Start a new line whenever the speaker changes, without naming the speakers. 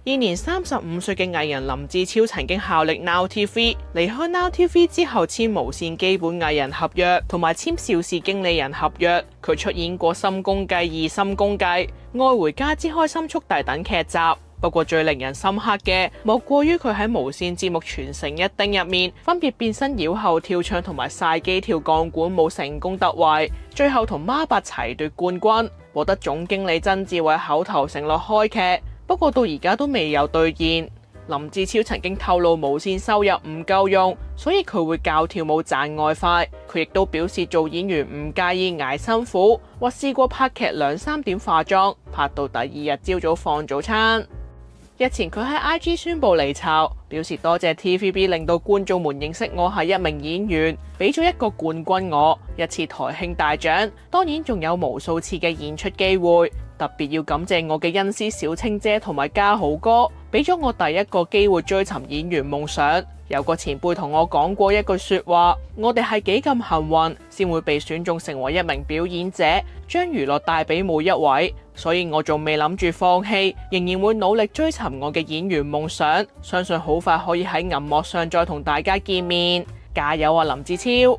現年35歲嘅藝人林志超曾經效力 Now TV， 離開 Now TV 之後簽無線基本藝人合約，同埋簽邵氏經理人合約。佢出演過《深宮計2》《深宮計》、《愛回家之開心速遞》等劇集。不過最令人深刻嘅，莫過於佢喺無線節目《傳承一叮》入面，分別變身繞後跳唱同埋晒機跳鋼管舞成功突圍，最後同孖八齊奪冠軍，獲得總經理曾志偉口頭承諾開劇。不過到而家都未有兌現。林志超曾經透露無線收入唔夠用，所以佢會教跳舞賺外快。佢亦都表示做演員唔介意捱辛苦，或試過拍劇2、3點化妝，拍到第2日朝早放早餐。日前佢喺 IG 宣布離巢，表示多謝 TVB 令到觀眾們認識我係一名演員，俾咗一個冠軍我，一次台慶大獎，當然仲有無數次嘅演出機會。特別要感謝我嘅恩師小青姐同埋家豪哥，俾咗我第一個機會追尋演員夢想。有個前輩同我講過一句說話，我哋係幾咁幸運，先會被選中成為一名表演者，將娛樂帶俾每一位。所以我仲未諗住放棄，仍然會努力追尋我嘅演員夢想，相信好快可以喺銀幕上再同大家見面。加油啊，林志超！